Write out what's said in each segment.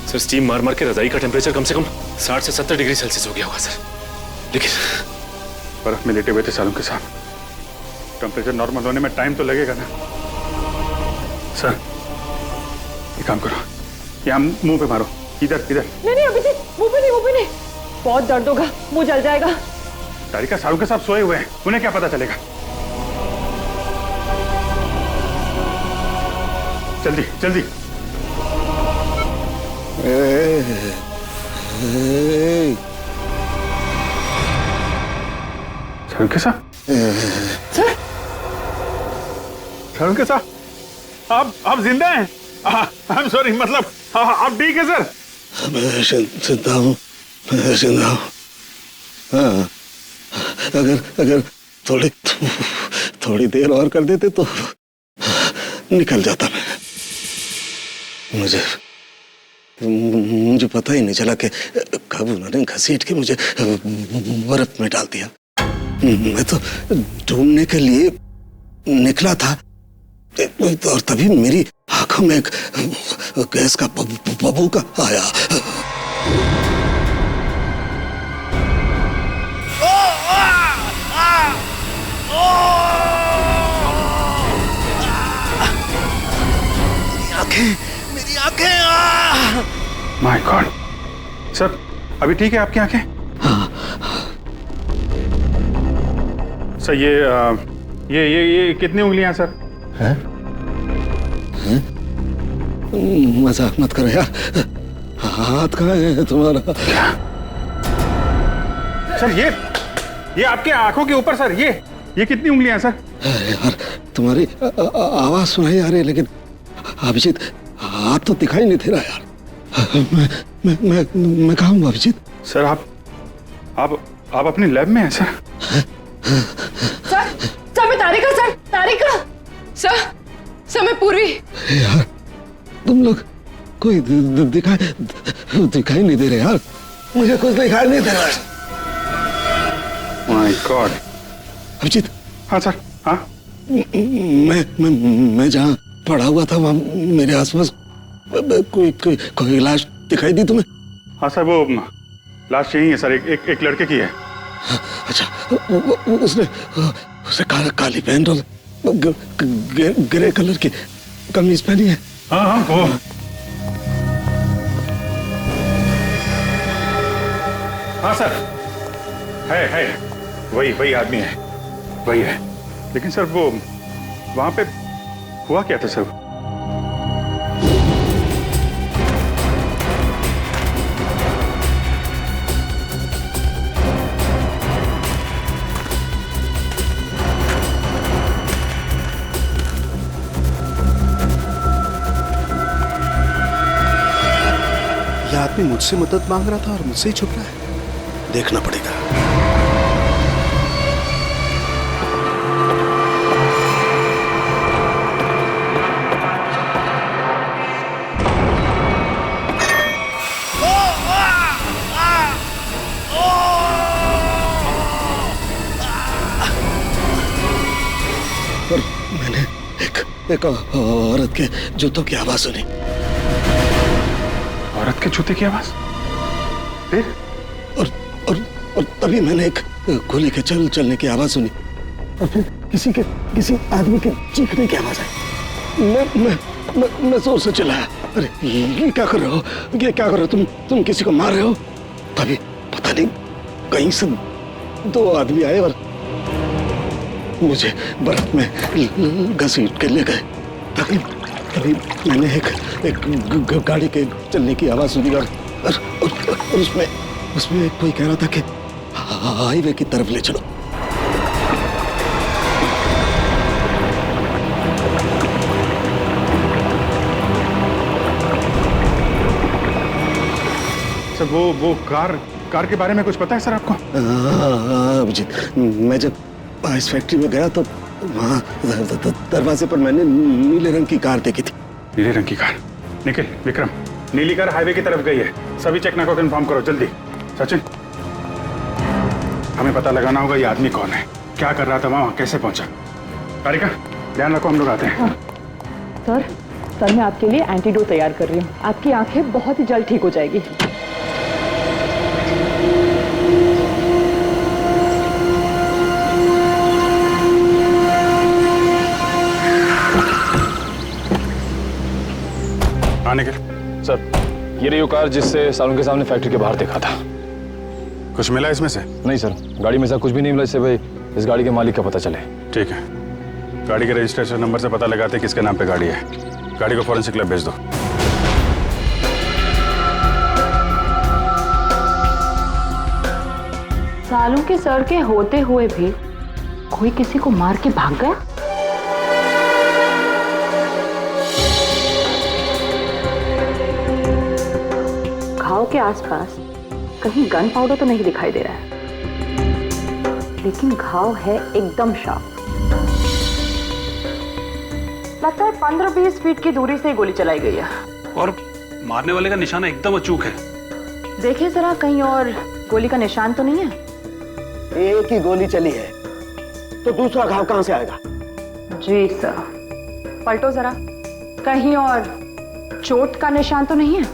Sir steam मार मार के रजाई का टेम्परेचर कम से कम 60 से 70 डिग्री सेल्सियस हो गया होगा सर। लेकिन बर्फ में लेटे हुए थे सालों के साथ, टेम्परेचर नॉर्मल होने में टाइम तो लगेगा ना। सर एक काम करो, यहाँ मुंह पे मारो, इधर इधर। नहीं अभिजीत, मुंह पे नहीं, बहुत दर्द होगा, मुंह जल जाएगा। तारिका सालों के साथ सोए हुए हैं, उन्हें क्या पता चलेगा। जल्दी जल्दी। सालों के साथ सर, सालों के साथ आप जिंदा हैं? आई एम सॉरी, मतलब आप ठीक है सर? मैं जिंदा हूँ, मैं जिंदा हूँ। हाँ, अगर थोड़ी देर और कर देते तो निकल जाता मैं। मुझे पता ही नहीं चला कि कब उन्होंने घसीट के मुझे बर्फ में डाल दिया। मैं तो ढूंढने के लिए निकला था और तभी मेरी आंखों में एक गैस का बबूका आया। मेरी आंखें। My God. सर अभी ठीक है आपकी आंखें? हाँ। सर ये कितनी उंगलियां सर? हैं? मजाक मत करो यार, हाथ कहाँ है तुम्हारा? सर ये आपके आंखों के ऊपर सर, ये कितनी उंगलियां सर? अरे यार तुम्हारी आवाज सुनाई आ रही है, लेकिन अभिजीत हाथ तो दिखाई नहीं दे रहा यार। मैं कहाँ हूँ अभिजीत? सर आप अपनी लैब में हैं सर? सर मैं तारिका, सर मैं पूर्वी। यार तुम लोग कोई दिखाई नहीं दे रहे यार, मुझे कुछ दिखाई नहीं दे रहा। My god. अभिजीत। हाँ सर। हाँ मैं जहाँ पड़ा हुआ था वहाँ मेरे आसपास कोई लाश दिखाई दी तुम्हें? हाँ सर, वो लाश यही है सर, एक लड़के की है। अच्छा, उसने काली पैंट और ग्रे कलर की कमीज पहनी है। हाँ वो हाँ सर, है वही आदमी है, वही है। लेकिन सर वो वहां पे हुआ क्या था सर? यह आदमी मुझसे मदद मांग रहा था और मुझसे ही छुप रहा है, देखना पड़ेगा। और मैंने एक औरत के जूतों की आवाज सुनी। औरत के जूते की आवाज? फिर? और तभी मैंने एक गोली के चलने की आवाज सुनी, और फिर किसी आदमी के चीखने की आवाज आई। मैं जोर से चिल्लाया, अरे ये क्या कर रहे हो, ये क्या कर रहे हो तुम किसी को मार रहे हो? तभी पता नहीं कहीं से दो आदमी आए और मुझे बर्फ में घसीट के ले गए। तभी मैंने एक गाड़ी के चलने की आवाज सुनी और उसमें कोई कह रहा था कि हाईवे की तरफ ले चलो। सर वो कार के बारे में कुछ पता है सर आपको? अभिजीत, मैं जब आइस फैक्ट्री में गया तो वहाँ दरवाजे पर मैंने नीले रंग की कार देखी थी। नीले रंग की कार? निखिल, विक्रम, नीली कार हाईवे की तरफ गई है, सभी चेक नाका को इन्फॉर्म करो जल्दी। सचिन, हमें पता लगाना होगा ये आदमी कौन है, क्या कर रहा था वहाँ, कैसे पहुंचा। तारिका, ध्यान रखो, हम लोग आते हैं। हाँ। सर सर मैं आपके लिए एंटीडोट तैयार कर रही हूँ। आपकी आंखें बहुत ही जल्द ठीक हो जाएगी। आने के सर ये रही वो कार जिससे सालों के सामने फैक्ट्री के बाहर देखा था। कुछ मिला इसमें से? नहीं सर, गाड़ी में से कुछ भी नहीं मिला इससे भाई इस गाड़ी के मालिक का पता चले। ठीक है, गाड़ी के रजिस्ट्रेशन नंबर से पता लगाते किसके नाम पे गाड़ी है। गाड़ी को फॉरेंसिक लैब भेज दो। सालों के सर के होते हुए भी कोई किसी को मार के भाग गया। घाव के आसपास कहीं गन पाउडर तो नहीं दिखाई दे रहा है, लेकिन घाव है एकदम शार्प। लगता है 15-20 फीट की दूरी से गोली चलाई गई है। और मारने वाले का निशाना एकदम अचूक है। देखिए जरा कहीं और गोली का निशान तो नहीं है। एक ही गोली चली है तो दूसरा घाव कहां से आएगा? जी सर, पलटो जरा, कहीं और चोट का निशान तो नहीं है।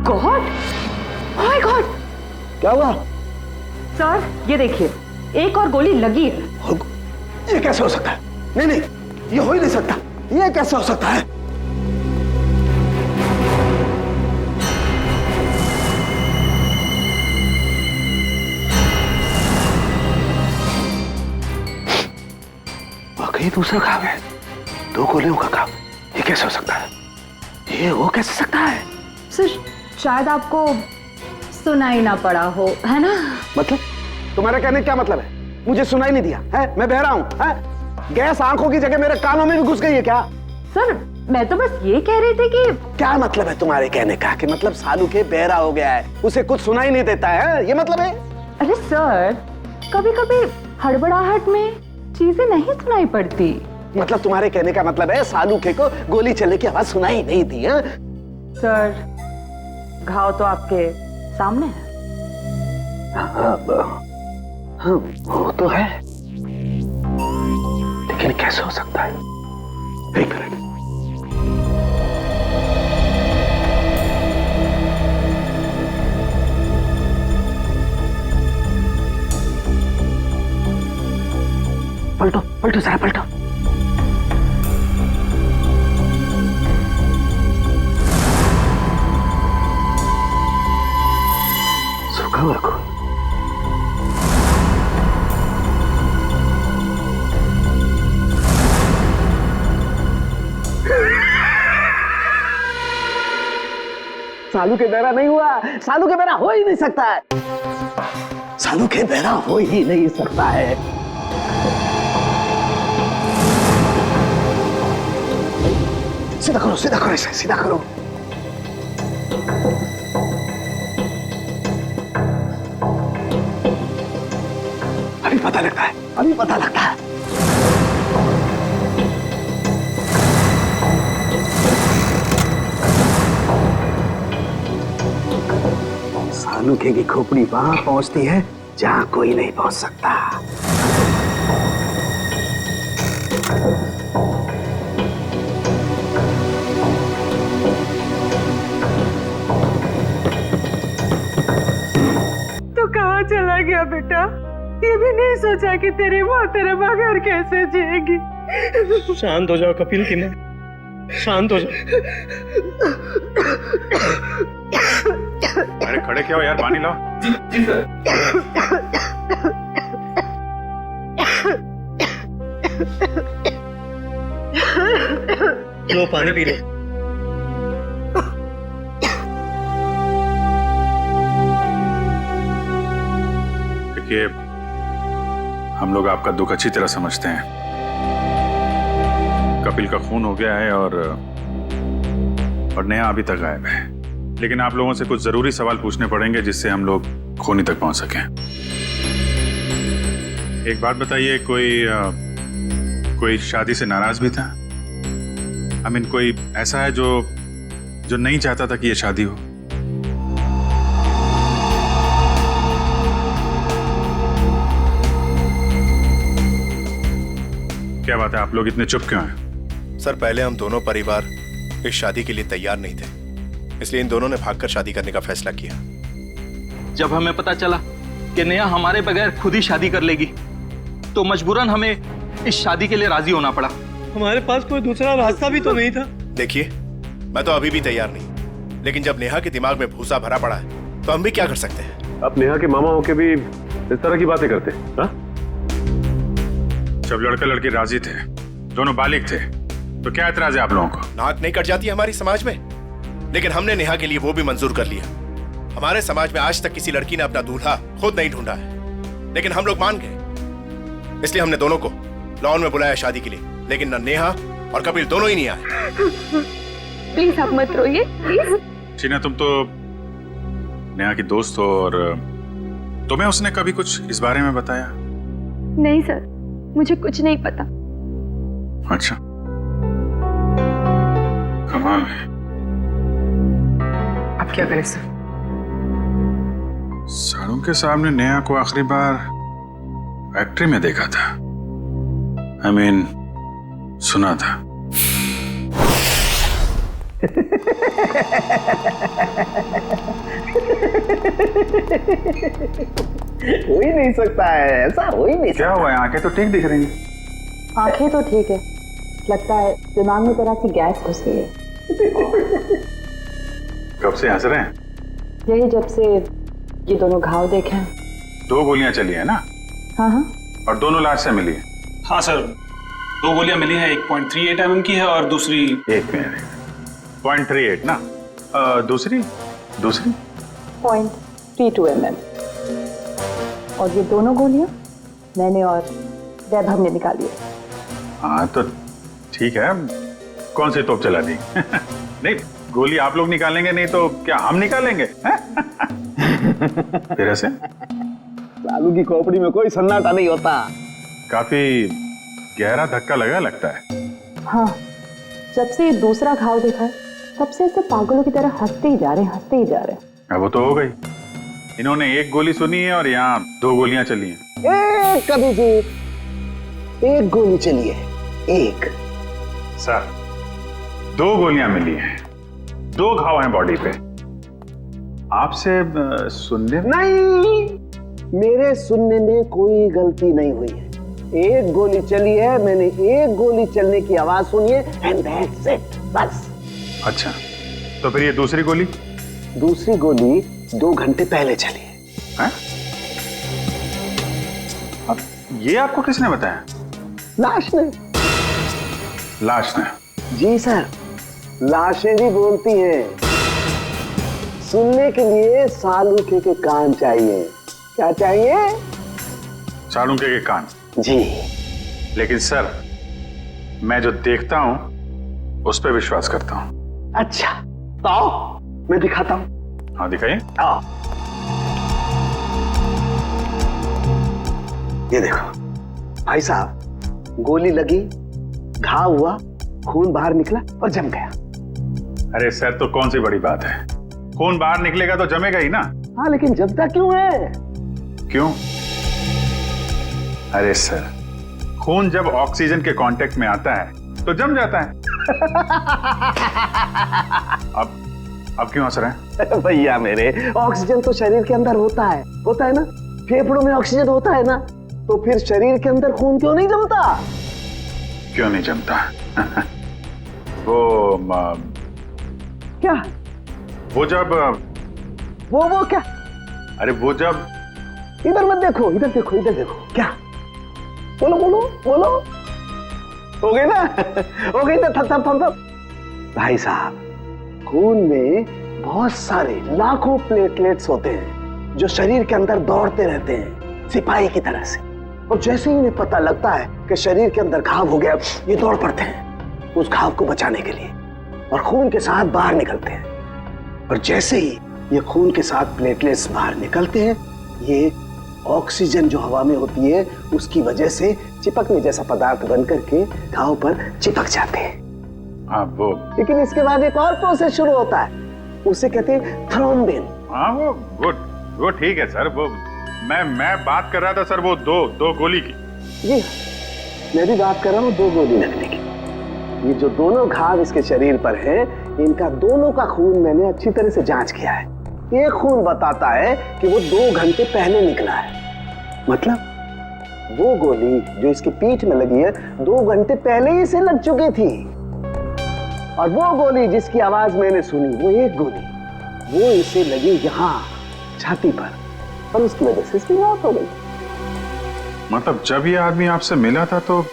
गॉड, माय गॉड, क्या हुआ? सर ये देखिए एक और गोली लगी है। ये कैसे हो सकता है? नहीं नहीं, ये हो ही नहीं सकता। ये कैसे हो सकता है? वाकई दूसरा घाव है, 2 गोलियों का घाव। ये कैसे हो सकता है? ये हो कैसे सकता है? सर शायद आपको सुनाई ना पड़ा हो, है ना? मतलब तुम्हारा कहने का क्या मतलब है? मुझे सुनाई नहीं दिया है? मैं बहरा हूं है? गैस आंखों की जगह मेरे कानों में भी घुस गई है क्या? सर मैं तो बस ये कह रही थी कि क्या मतलब है तुम्हारे कहने का? कि मतलब सालू के बहरा हो गया है, उसे कुछ सुनाई नहीं देता है, ये मतलब है? अरे सर कभी कभी हड़बड़ाहट में चीजें नहीं सुनाई पड़ती। मतलब तुम्हारे कहने का मतलब है सालू के को गोली चलने की आवाज सुनाई नहीं दी है? सर घाव तो आपके सामने है। हाँ, वो तो है, लेकिन कैसे हो सकता है? एक मिनट। पलटो पलटो जरा पलटो। सूखा हुआ खून। सालू के बहरा नहीं हुआ। सालू के बहरा हो ही नहीं सकता है। सालू के बहरा हो ही नहीं सकता है। सीधा करो, सीधा करो, इसे सीधा करो। अभी पता लगता है, अभी पता लगता है। सालू की खोपड़ी वहां पहुंचती है जहां कोई नहीं पहुंच सकता। तो कहाँ चला गया बेटा? ये भी नहीं सोचा कि तेरी माँ तेरे बगैर कैसे जिएगी। शांत हो जाओ कपिल की मां, शांत हो जाओ। अरे खड़े क्या हो यार, पानी लाओ। जी सर। लो पानी पी लो। देखिए, हम लोग आपका दुख अच्छी तरह समझते हैं। कपिल का खून हो गया है और नया अभी तक गायब है, लेकिन आप लोगों से कुछ जरूरी सवाल पूछने पड़ेंगे जिससे हम लोग खूनी तक पहुंच सकें। एक बात बताइए, कोई शादी से नाराज भी था? आई मीन कोई ऐसा है जो नहीं चाहता था कि ये शादी हो? क्या बात है, आप लोग इतने चुप क्यों हैं? सर पहले हम दोनों परिवार इस शादी के लिए तैयार नहीं थे, इसलिए इन दोनों ने भागकर शादी करने का फैसला किया। जब हमें पता चला कि नेहा हमारे बगैर खुद ही शादी कर लेगी तो मजबूरन हमें इस शादी के लिए राजी होना पड़ा। हमारे पास कोई दूसरा रास्ता भी तो नहीं था। देखिए, मैं तो अभी भी तैयार नहीं, लेकिन जब नेहा के दिमाग में भूसा भरा पड़ा है तो हम भी क्या कर सकते हैं। आप नेहा के मामा होके भी इस तरह की बातें करते हैं? हाँ? जब लड़का लड़की राजी थे, दोनों बालिग थे, तो क्या एतराज है आप लोगों को? नाक नहीं कट जाती हमारी समाज में, लेकिन हमने नेहा के लिए वो भी मंजूर कर लिया। हमारे समाज में आज तक किसी लड़की ने अपना दूल्हा खुद नहीं ढूंढा है, लेकिन हम लोग मान गए, इसलिए हमने दोनों को लॉन में बुलाया शादी के लिए। लेकिन न नेहा और कपिल दोनों ही नहीं आए। प्लीज आप मत रोइए, प्लीज। टीना, तुम तो नेहा की दोस्त हो, और तुम्हें उसने कभी कुछ इस बारे में बताया? नहीं सर, मुझे कुछ नहीं पता। अच्छा, कमाल है। अब क्या करें सर? साड़ू के सामने नेहा को आखिरी बार फैक्ट्री में देखा था। I mean, सुना था। हो ही नहीं सकता है, ऐसा हो ही नहीं। क्या हुआ है? आंखें तो ठीक दिख रही हैं। आंखें तो ठीक है, लगता है दिमाग में तरह की गैस घुस गई है। कब से हंस रहे हैं? यही जब से ये दोनों घाव देखे हैं। 2 गोलियां चली है ना? हाँ हाँ। और दोनों लाश से मिली है? हाँ सर, 2 गोलियां मिली हैं, 1.38 mm की है और दूसरी 1.38 ना? दूसरी 0.32 mm। और ये दोनों गोलियां मैंने और वैभव ने निकाली है। हाँ तो ठीक है, कौन सी तोप चला दी? नहीं, गोली आप लोग निकालेंगे नहीं तो क्या हम निकालेंगे? फिर ऐसे सालू की खोपड़ी में कोई सन्नाटा नहीं होता। काफी गहरा धक्का लगा लगता है। हाँ, जब से ये दूसरा घाव देखा है तब से ऐसे पागलों की तरह हंसते ही जा रहे हैं, हंसते ही जा रहे हैं। अब वो तो हो गई, इन्होंने 1 गोली सुनी है और यहाँ 2 गोलियां चली हैं। कभी जी 1 गोली चली है, 1। सर, 2 गोलियां मिली हैं, 2 घाव हैं बॉडी पे। आपसे सुनने नहीं, मेरे सुनने में कोई गलती नहीं हुई है। 1 गोली चली है, मैंने 1 गोली चलने की आवाज सुनी है, एंड दैट्स इट, बस। अच्छा, तो फिर ये दूसरी गोली? दूसरी गोली 2 घंटे पहले चली है। अब ये आपको किसने बताया? लाश ने। लाश ने? जी सर, लाशें भी बोलती हैं। सुनने के लिए सालूके के कान चाहिए। क्या चाहिए? सालूके के कान? जी। लेकिन सर, मैं जो देखता हूं उस पर विश्वास करता हूं। अच्छा, तो आओ मैं दिखाता हूं। हाँ दिखाइए। आओ, ये देखो भाई साहब, गोली लगी, घाव हुआ, खून बाहर निकला और जम गया। अरे सर, तो कौन सी बड़ी बात है, खून बाहर निकलेगा तो जमेगा ही ना। हाँ, लेकिन जमता क्यों है? क्यों? अरे सर, खून जब ऑक्सीजन के कांटेक्ट में आता है तो जम जाता है। अब क्यों हंस रहे हैं? भैया मेरे, ऑक्सीजन तो शरीर के अंदर होता है ना? फेफड़ों में ऑक्सीजन होता है ना, तो फिर शरीर के अंदर खून क्यों नहीं जमता? क्यों नहीं जमता? वो क्या? वो जब वो क्या? अरे वो जब, इधर मत देखो, इधर देखो, इधर देखो। क्या? बोलो बोलो बोलो। हो गई ना? हो गई ना? थप। भाई साहब, खून में बहुत सारे लाखों प्लेटलेट्स होते हैं जो शरीर के अंदर दौड़ते रहते हैं सिपाही की तरह से। और जैसे ही इन्हें पता लगता है कि शरीर के अंदर घाव हो गया, ये दौड़ पड़ते हैं उस घाव को बचाने के लिए और खून के साथ बाहर निकलते हैं। और जैसे ही ये खून के साथ प्लेटलेट्स बाहर निकलते हैं, ये ऑक्सीजन जो हवा में होती है उसकी वजह से चिपकने जैसा पदार्थ बन करके घाव पर चिपक जाते हैं। हाँ वो, लेकिन इसके बाद एक और प्रोसेस शुरू होता है, उसे कहते हैं थ्रोम्बिन। हाँ वो ठीक है सर, वो मैं बात कर रहा था सर, वो दो गोली की। जी, मैं भी बात कर रहा हूँ 2 गोली लगने की। ये जो दोनों घाव इसके शरीर पर हैं, इनका दोनों का खून मैंने अच्छी तरह से जांच किया है। एक खून बताता है कि वो 2 घंटे पहले निकला है। मतलब वो गोली जो इसकी पीठ में लगी है 2 घंटे पहले ही इसे लग चुकी थी। और वो गोली जिसकी आवाज मैंने सुनी, वो एक गोली, वो इसे लगी यहाँ छाती पर, और उसकी वजह से इसकी मौत हो गई। मतलब जब ये आदमी आपसे मिला था तो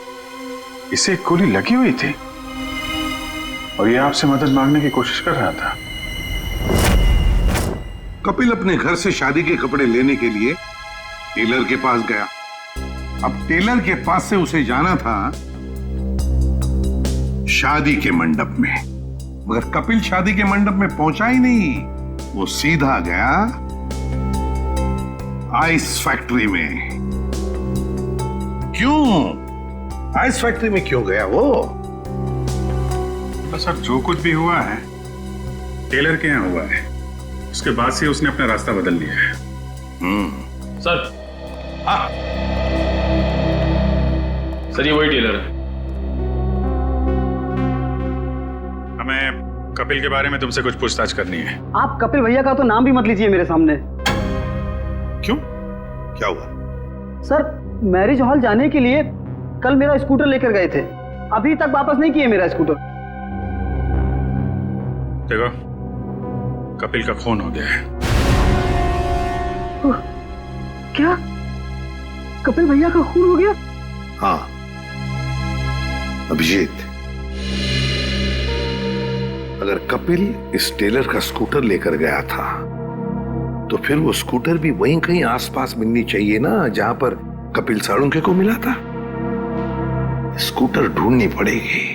इसे एक गोली लगी हुई थी और ये आपसे मदद मांगने की कोशिश कर रहा था। कपिल अपने घर से शादी के कपड़े लेने के लिए टेलर के पास गया। अब टेलर के पास से उसे जाना था शादी के मंडप में, मगर कपिल शादी के मंडप में पहुंचा ही नहीं। वो सीधा गया आइस फैक्ट्री में। क्यों आइस फैक्ट्री में क्यों गया वो? तो सर जो कुछ भी हुआ है टेलर के यहाँ हुआ है, उसके बाद से उसने अपना रास्ता बदल लिया है। सर सर ये वही टेलर है। हमें कपिल के बारे में तुमसे कुछ पूछताछ करनी है। आप कपिल भैया का तो नाम भी मत लीजिए मेरे सामने। क्यों, क्या हुआ? सर मैरिज हॉल जाने के लिए कल मेरा स्कूटर लेकर गए थे, अभी तक वापस नहीं किए मेरा स्कूटर। देखो कपिल का खून हो गया है। क्या कपिल भैया का खून हो गया? हाँ अभिजीत, अगर कपिल इस टेलर का स्कूटर लेकर गया था तो फिर वो स्कूटर भी वहीं कहीं आसपास मिलनी चाहिए ना जहां पर कपिल साळुंखे को मिला था। स्कूटर ढूंढनी पड़ेगी।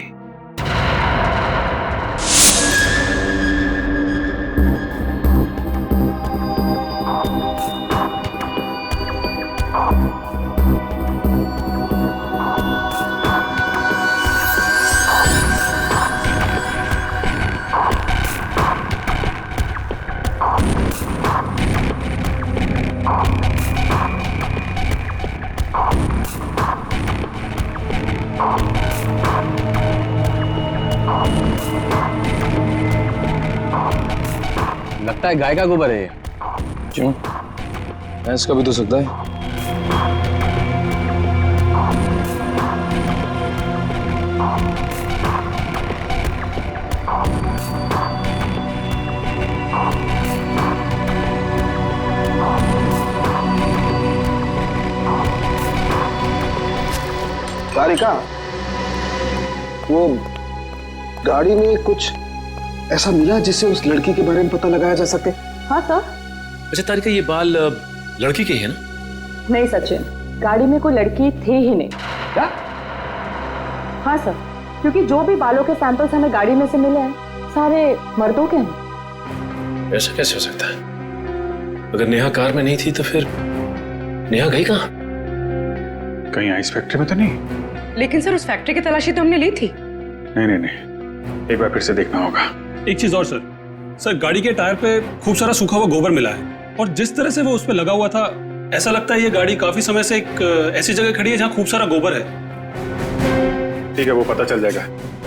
लगता है गाय का गोबर है ये। क्यों? भैंस का भी तो सकता है। तारिका, वो गाड़ी में कुछ ऐसा मिला जिससे उस लड़की के बारे में पता लगाया जा सके? हाँ सर। अच्छा तारिका, ये बाल लड़की के ही है ना? नहीं सचिन, गाड़ी में कोई लड़की थी ही नहीं। क्या? हाँ सर, क्योंकि जो भी बालों के सैंपल्स हमें गाड़ी में से मिले हैं सारे मर्दों के हैं। ऐसा कैसे हो सकता है? अगर नेहा कार में नहीं थी तो फिर नेहा गई कहाँ? कहीं आइस फैक्ट्री में तो नहीं? लेकिन सर उस फैक्ट्री की तलाशी तो हमने ली थी। नहीं, एक बार फिर से देखना होगा। एक चीज और सर गाड़ी के टायर पे खूब सारा सूखा हुआ गोबर मिला है, और जिस तरह से वो उस पे लगा हुआ था ऐसा लगता है ये गाड़ी काफी समय से एक ऐसी जगह खड़ी है जहाँ खूब सारा गोबर है। ठीक है, वो पता चल जाएगा।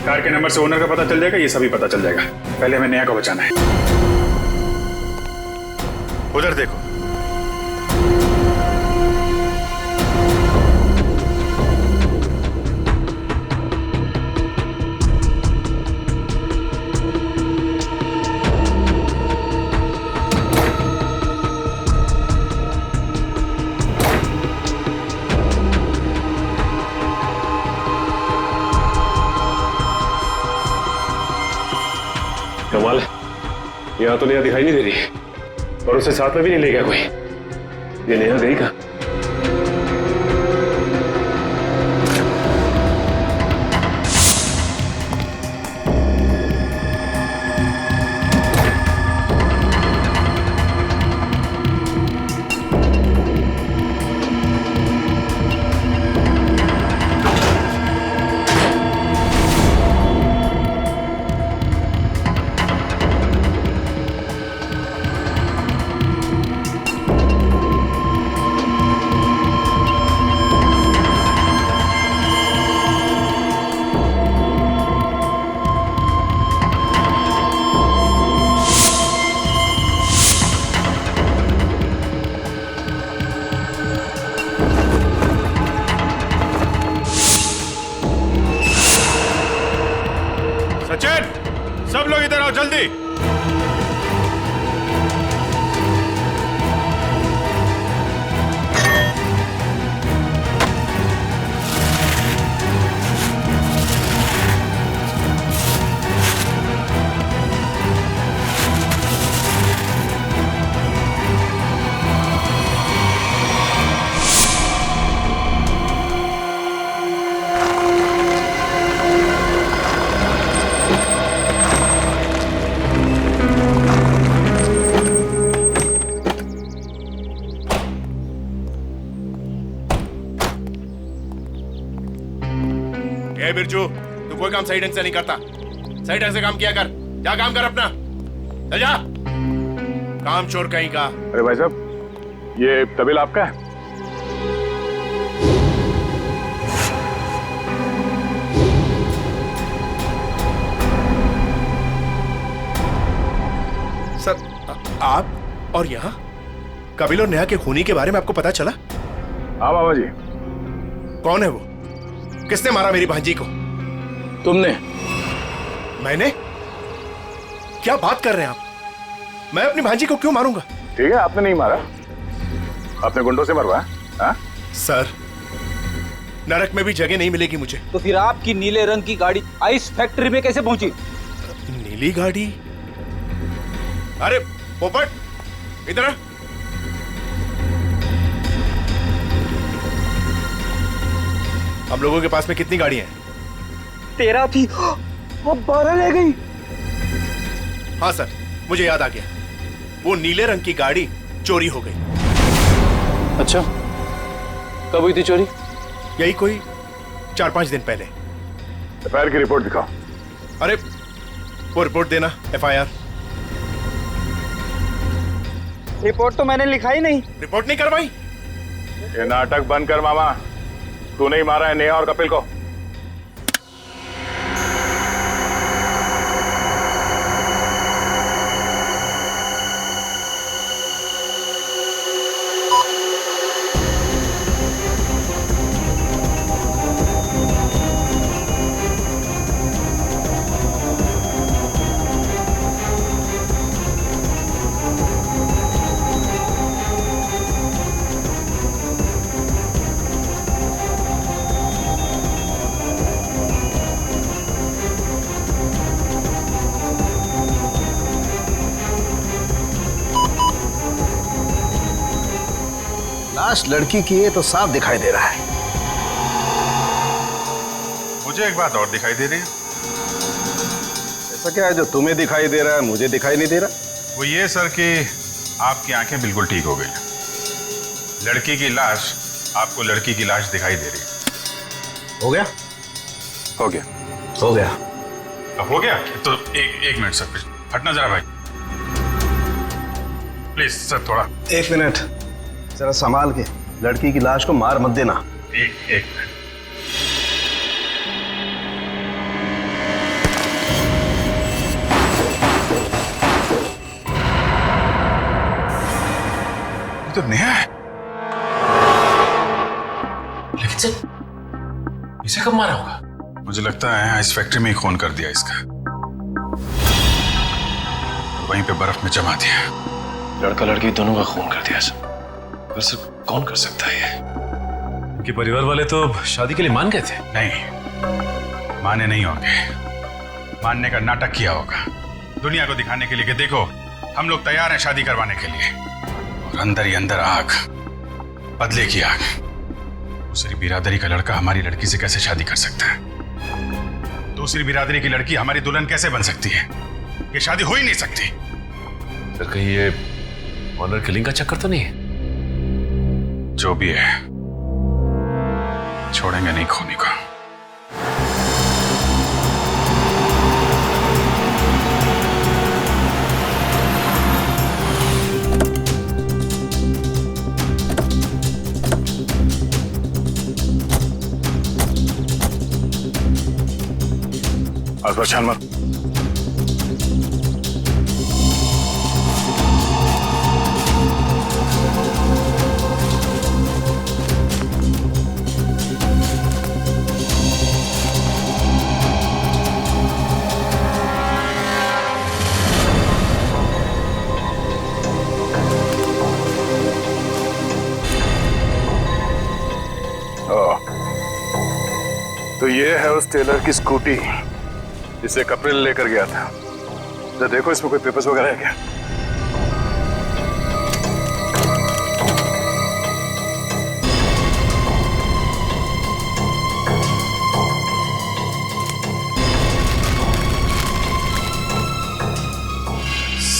कार के नंबर से ओनर का पता चल जाएगा, ये सभी पता चल जाएगा। पहले हमें नेहा को बचाना है। उधर देखो। कमाल है, यहाँ तो नेहा दिखाई नहीं दे रही और उसे साथ में भी नहीं ले गया कोई। ये नेहा गई कहाँ? ए बिरजू, तू कोई काम सही ढंग से नहीं करता। सही ढंग से काम किया कर। जा काम कर अपना, चल जा। काम चोर कहीं का। अरे भाई साहब, ये तबेला आपका है? सर, आप और यहाँ कपिल और नेहा के खूनी के बारे में आपको पता चला? हाँ बाबा जी। कौन है वो? किसने मारा मेरी भांजी को? तुमने। मैंने? क्या बात कर रहे हैं आप? मैं अपनी भांजी को क्यों मारूंगा? ठीक है, आपने नहीं मारा, आपने गुंडों से मरवाया। हाँ? सर, नरक में भी जगह नहीं मिलेगी मुझे। तो फिर आपकी नीले रंग की गाड़ी आइस फैक्ट्री में कैसे पहुंची? नीली गाड़ी? अरे पोपट, इधर आ। हम लोगों के पास में कितनी गाड़ियां हैं? 13 थी, अब 12 रह गई। हाँ सर, मुझे याद आ गया। वो नीले रंग की गाड़ी चोरी हो गई। अच्छा, कब हुई थी चोरी? यही कोई 4-5 दिन पहले। एफआईआर की रिपोर्ट दिखाओ। अरे वो रिपोर्ट देना, एफआईआर। रिपोर्ट तो मैंने लिखा ही नहीं। रिपोर्ट नहीं करवाई? ये नाटक बंद कर मामा, तू नहीं मारा है नेहा और कपिल को। लाश लड़की की है तो साफ दिखाई दे रहा है। मुझे एक बात और दिखाई दे रही है। ऐसा क्या है जो तुम्हें दिखाई दे रहा है मुझे दिखाई नहीं दे रहा? वो ये सर कि आपकी आंखें बिल्कुल ठीक हो गई। लड़की की लाश आपको लड़की की लाश दिखाई दे रही है। हो गया? हो गया। हो गया। अब हो गया तो एक मिनट सर, हटना जरा भाई, प्लीज सर, थोड़ा 1 मिनट जरा संभाल के, लड़की की लाश को मार मत देना। एक मिनट। तो नेहा है, लेकिन सर इसे कब मारा होगा? मुझे लगता है इस फैक्ट्री में ही खून कर दिया इसका, वहीं पे बर्फ में जमा दिया। लड़का लड़की दोनों का खून कर दिया सर। वैसे कौन कर सकता है ये? उनके परिवार वाले तो शादी के लिए मान गए थे। नहीं, माने नहीं होंगे, मानने का नाटक किया होगा दुनिया को दिखाने के लिए कि देखो हम लोग तैयार हैं शादी करवाने के लिए। और अंदर ही अंदर आग, बदले की आग। दूसरी बिरादरी का लड़का हमारी लड़की से कैसे शादी कर सकता है? दूसरी बिरादरी की लड़की हमारी दुल्हन कैसे बन सकती है? ये शादी हो ही नहीं सकती। सर कहीं ये ऑनर किलिंग का चक्कर तो नहीं है? जो भी है, छोड़ेंगे नहीं खूनी को। आसपास छान मार। तो ये है उस टेलर की स्कूटी जिसे कपिल लेकर गया था। तो देखो इसमें कोई पेपर्स वगैरह है क्या?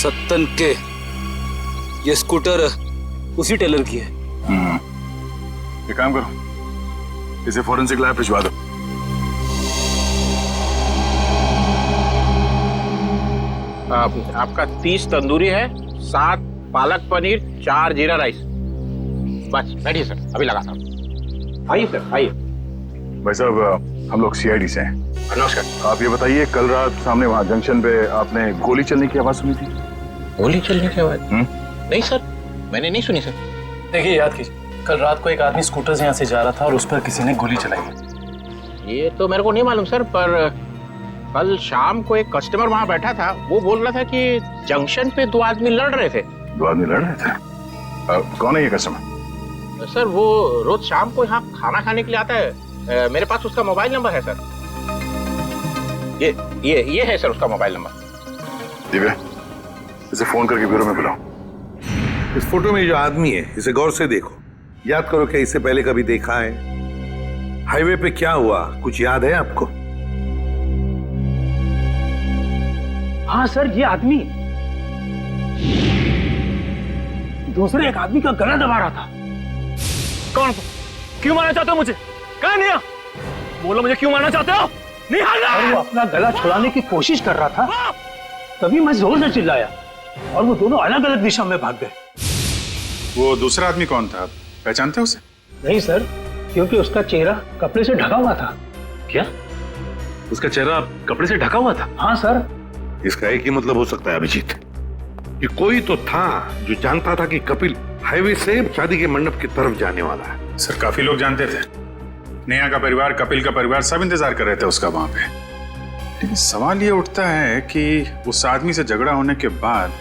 सत्तन के ये स्कूटर उसी टेलर की है। एक काम करो, इसे फोरेंसिक लैब भिजवा दो। आपका 30 तंदूरी है, 7 पालक पनीर, 4 जीरा राइस। बस बैठिए सर, अभी लगाता हूँ। आइए सर, आइए। भाई साहब, हम लोग सीआईडी से हैं। नमस्कार। आप ये बताइए, कल रात सामने वहाँ जंक्शन पे आपने गोली चलने की आवाज सुनी थी? गोली चलने की आवाज? नहीं सर, मैंने नहीं सुनी सर। देखिए, याद कीजिए, कल रात को एक आदमी स्कूटर से यहाँ से जा रहा था और उस पर किसी ने गोली चलाई। ये तो मेरे को नहीं मालूम सर, पर कल शाम को एक कस्टमर वहाँ बैठा था, वो बोल रहा था कि जंक्शन पे 2 आदमी लड़ रहे थे। 2 आदमी लड़ रहे थे? कौन है ये कस्टमर? सर वो रोज शाम को यहाँ खाना खाने के लिए आता है। मेरे पास उसका मोबाइल नंबर है सर। ये है सर उसका मोबाइल नंबर। दिव्या, इसे फोन करके ब्यूरो में बुलाओ। इस फोटो में जो आदमी है, इसे गौर से देखो। याद करो क्या इसे पहले कभी देखा है? हाईवे पे क्या हुआ, कुछ याद है आपको? हाँ सर, ये आदमी दूसरे एक आदमी का गला दबा रहा था। कौन? क्यों मारना चाहते हो मुझे? कहाँ नहीं? बोलो, मुझे क्यों मारना चाहते हो? नहीं, वो अपना गला छुड़ाने की कोशिश कर रहा था, तभी मैं जोर से चिल्लाया और वो दोनों अलग अलग दिशा में भाग गए। वो दूसरा आदमी कौन था, पहचानते हो उसे? नहीं सर, क्योंकि उसका चेहरा कपड़े से ढका हुआ था। क्या? उसका चेहरा कपड़े से ढका हुआ था? हाँ सर। इसका एक ही मतलब हो सकता है अभिजीत, कि कोई तो था जो जानता था कि कपिल हाईवे से शादी के मंडप की तरफ जाने वाला है। सर, काफी लोग जानते थे। नेहा का परिवार, कपिल का परिवार, सब इंतजार कर रहे थे उसका वहां पे। लेकिन सवाल ये उठता है कि उस आदमी से झगड़ा होने के बाद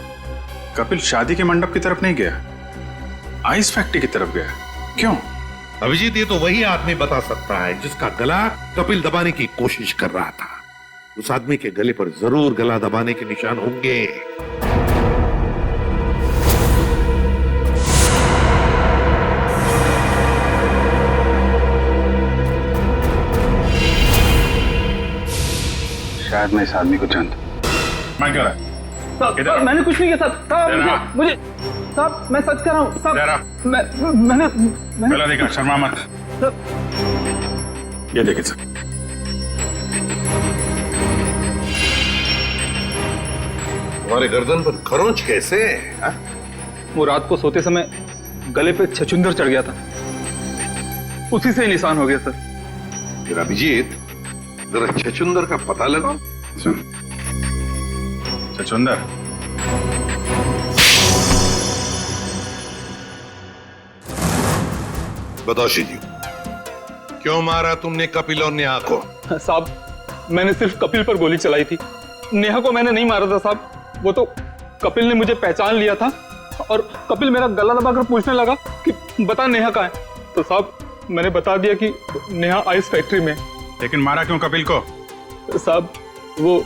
कपिल शादी के मंडप की तरफ नहीं गया, आइस फैक्ट्री की तरफ गया। क्यों? अभिजीत, ये तो वही आदमी बता सकता है जिसका गला कपिल दबाने की कोशिश कर रहा था। उस आदमी के गले पर जरूर गला दबाने के निशान होंगे। शायद मैं इस आदमी को जानता। मैं क्या रहा? साहब, मैंने कुछ नहीं किया साहब। मुझे साहब, मैं सच कर रहा हूँ साहब। मैंने पहला देखा, शर्मा मत। ये देखिए सर, तुम्हारे गर्दन पर खरोंच कैसे है? वो रात को सोते समय गले पे छछुंदर चढ़ गया था, उसी से निशान हो गया सर। फिर अभिजीत, जरा छछुंदर का पता लगाओ। छछुंदर? बताओ शिजू, क्यों मारा तुमने कपिल और नेहा को? साहब, मैंने सिर्फ कपिल पर गोली चलाई थी, नेहा को मैंने नहीं मारा था साहब। वो तो कपिल ने मुझे पहचान लिया था और कपिल मेरा गला दबाकर पूछने लगा कि बता नेहा कहाँ है। तो साहब, मैंने बता दिया कि नेहा आइस फैक्ट्री में। लेकिन मारा क्यों कपिल को? साहब, वो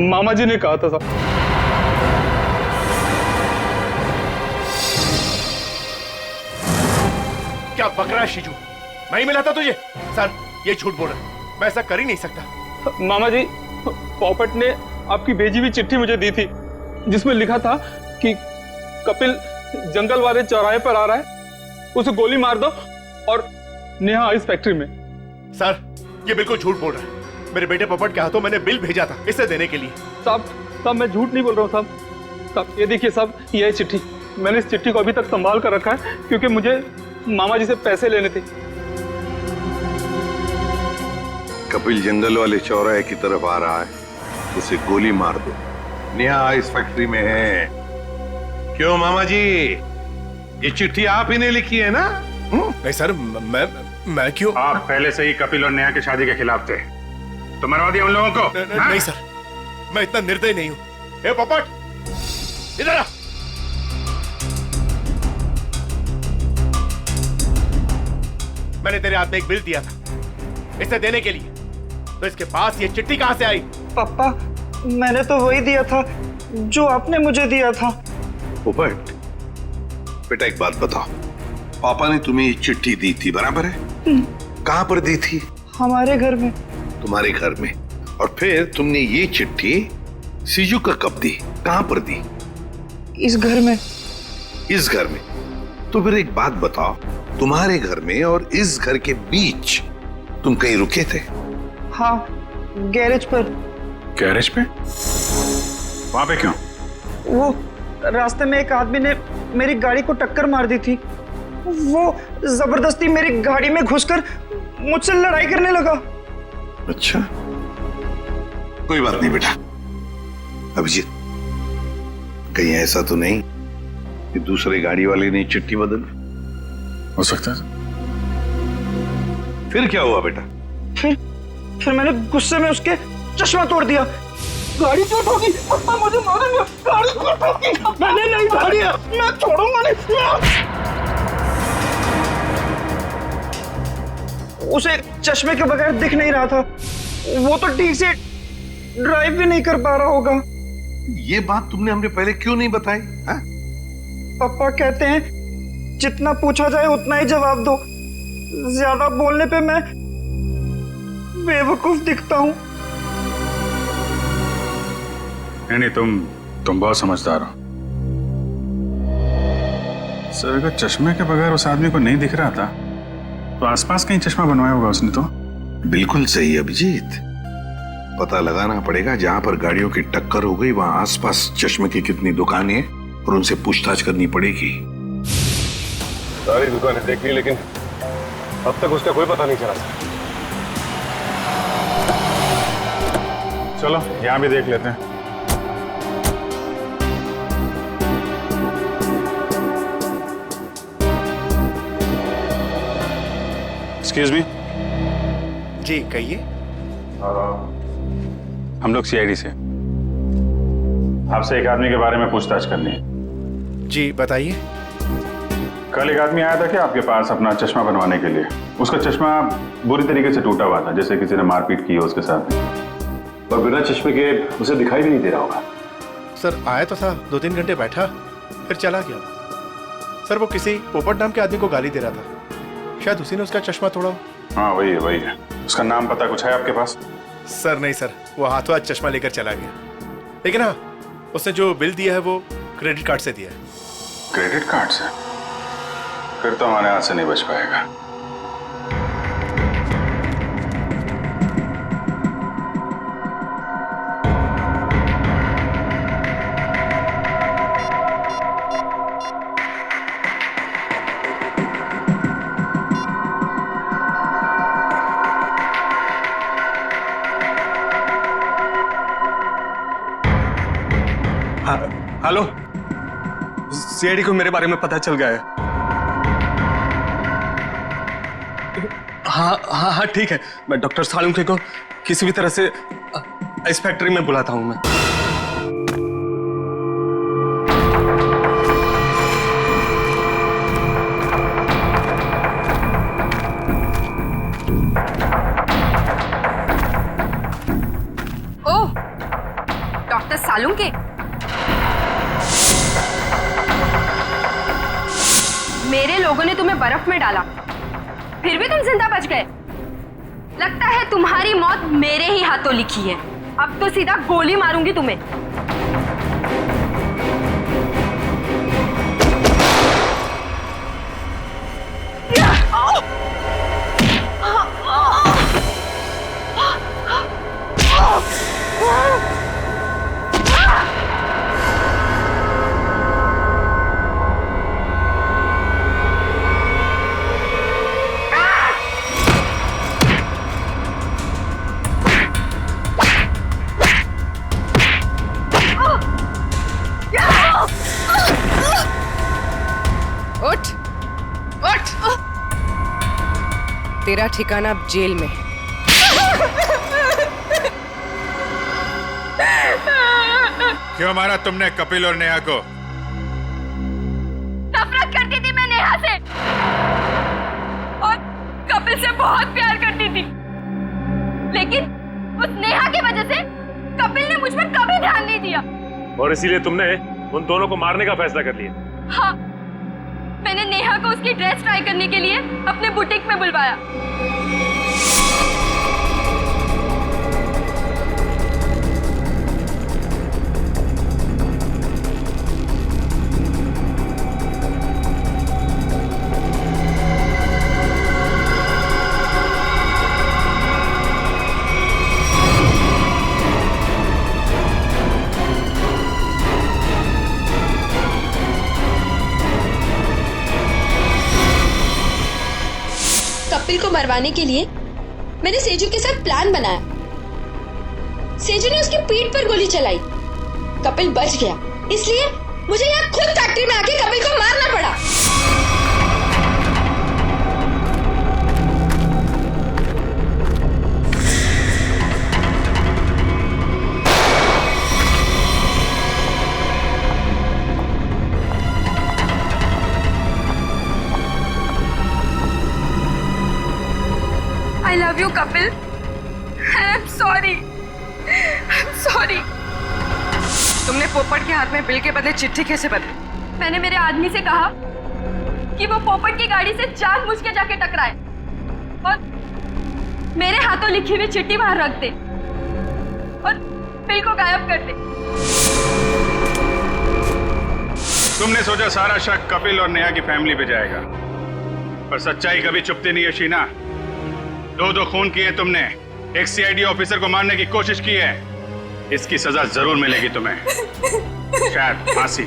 मामा जी ने कहा था साहब। क्या बक रहा है शिजू? मैं ही मिला था तुझे? सर, ये झूठ बोल रहा है, मैं ऐसा कर ही नहीं सकता। मामा जी, पॉपट ने आपकी भेजी हुई चिट्ठी मुझे दी थी, जिसमें लिखा था कि कपिल जंगल वाले चौराहे पर आ रहा है, उसे गोली मार दो और नेहा आइस फैक्ट्री में। सर, ये बिल्कुल झूठ बोल रहा है। मेरे बेटे पॉपट के हाथों मैंने बिल भेजा था इसे देने के लिए। साहब, मैं झूठ नहीं बोल रहा हूँ साहब। साहब, ये देखिए साहब, ये चिट्ठी। मैंने इस चिट्ठी को अभी तक संभाल कर रखा है, क्योंकि मुझे मामा जी से पैसे लेने थे। कपिल जंगल वाले चौराहे की तरफ आ रहा है, उसे गोली मार दो। नेहा आइस फैक्ट्री में है। क्यों मामा जी, ये चिट्ठी आप ही ने लिखी है ना? नहीं सर, मैं क्यों? आप पहले से ही कपिल और नेहा की शादी के खिलाफ थे, तो मरवा दिया उन लोगों को। नहीं सर, मैं इतना निर्दयी नहीं हूं। ए पॉपट, इधर आ। मैंने तेरे हाथ में एक बिल दिया था इसे देने के लिए, तो इसके पास ये चिट्ठी कहां से आई? पापा, मैंने तो वही दिया था जो आपने मुझे दिया था। पोपट, बेटा एक बात बताओ, पापा ने तुम्हें ये चिट्ठी दी थी, बराबर है? कहां पर दी थी? हमारे घर में। तुम्हारे घर में? और फिर तुमने ये चिट्ठी सीजू का कब दी, कहां पर दी? इस घर में। इस घर में? तो फिर एक बात बताओ, तुम्हारे घर में और इस घर के बीच तुम कहीं रुके थे? हाँ, गैरेज पर। गैरेज पे? वहां पे क्यों? वो रास्ते में एक आदमी ने मेरी गाड़ी को टक्कर मार दी थी। वो जबरदस्ती मेरी गाड़ी में घुसकर मुझसे लड़ाई करने लगा। अच्छा, कोई बात नहीं बेटा। अभिजीत, कहीं ऐसा तो नहीं कि दूसरे गाड़ी वाले ने चिट्ठी बदल? हो सकता है। फिर क्या हुआ बेटा? फिर मैंने गुस्से में उसके चश्मा तोड़ दिया। गाड़ी क्यों ठोकी? पापा मुझे मारेंगे। गाड़ी क्यों ठोकी? मैंने नहीं मारी है, मैं छोड़ूंगा नहीं। उसे चश्मे के बगैर दिख नहीं रहा था। वो तो ठीक से ड्राइव भी नहीं कर पा रहा होगा। ये बात तुमने हमने पहले क्यों नहीं बताई? हाँ? पापा कहते हैं जितना पूछा जाए उतना ही जवाब दो। ज्यादा बोलने पे मैं बेवकूफ दिखता हूँ। नहीं, तुम बहुत समझदार हो। सर, अगर चश्मे के बगैर उस आदमी को नहीं दिख रहा था तो आसपास कहीं चश्मा बनवाया होगा उसने तो। बिल्कुल सही अभिजीत। पता लगाना पड़ेगा जहां पर गाड़ियों की टक्कर हो गई वहां आसपास चश्मे की कितनी दुकानें हैं और उनसे पूछताछ करनी पड़ेगी। सारी दुकानें देख ली लेकिन अब तक उसका कोई पता नहीं चला। चलो यहां भी देख लेते हैं। Excuse me. जी कहिए। हम लोग सीआईडी से आपसे एक आदमी के बारे में पूछताछ करनी है। जी बताइए। कल एक आदमी आया था क्या आपके पास अपना चश्मा बनवाने के लिए? उसका चश्मा बुरी तरीके से टूटा हुआ था, जैसे किसी ने मारपीट की हो उसके साथ। और बिना चश्मे के उसे दिखाई भी नहीं दे रहा होगा। सर आया तो था, 2-3 घंटे बैठा फिर चला गया। सर वो किसी पोपट नाम के आदमी को गाली दे रहा था, शायद उसी ने उसका चश्मा तोड़ा। हाँ वही है। उसका नाम पता कुछ है आपके पास? सर नहीं सर, वो हाथों हाथ चश्मा लेकर चला गया। लेकिन हाँ, उसने जो बिल दिया है वो क्रेडिट कार्ड से दिया है। क्रेडिट कार्ड से? फिर तो हमारे हाथ से नहीं बच पाएगा। हेलो, सीआईडी को मेरे बारे में पता चल गया है। हाँ ठीक है, मैं डॉक्टर सालुंके को किसी भी तरह से इस फैक्ट्री में बुलाता हूं मैं। ओह, डॉक्टर सालुंके, मेरे लोगों ने तुम्हें बर्फ में डाला, फिर भी तुम जिंदा बच गए। लगता है तुम्हारी मौत मेरे ही हाथों लिखी है। अब तो सीधा गोली मारूंगी तुम्हें। उठ, उठ। तेरा ठिकाना अब जेल में है। क्यों मारा तुमने कपिल और नेहा को? नफरत करती थी मैं नेहा से और कपिल से बहुत प्यार करती थी, लेकिन उस नेहा की वजह से कपिल ने मुझ पर कभी ध्यान नहीं दिया। और इसीलिए तुमने उन दोनों को मारने का फैसला कर लिया? हाँ, मैंने नेहा को उसकी ड्रेस ट्राई करने के लिए अपने बुटीक में बुलवाया। कपिल को मरवाने के लिए मैंने सेजू के साथ प्लान बनाया। सेजू ने उसकी पीठ पर गोली चलाई, कपिल बच गया, इसलिए मुझे यहाँ खुद फैक्ट्री में आके कपिल को मारना पड़ा। I love you, Kapil. I'm sorry. I'm sorry. तुमने पोपट के हाथ में बिल के बदले चिट्ठी कैसे बदली? मैंने मेरे आदमी से कहा कि वो पोपट की गाड़ी से जानबूझ के जाके टकराए और मेरे हाथों लिखी हुई चिट्ठी बाहर रख दे और बिल को गायब कर दे। तुमने सोचा सारा शक कपिल और नेहा की फैमिली पे जाएगा, पर सच्चाई कभी छुपती नहीं है शीना। दो खून किए तुमने, एक सीआईडी ऑफिसर को मारने की कोशिश की है, इसकी सजा जरूर मिलेगी तुम्हें, शायद फांसी।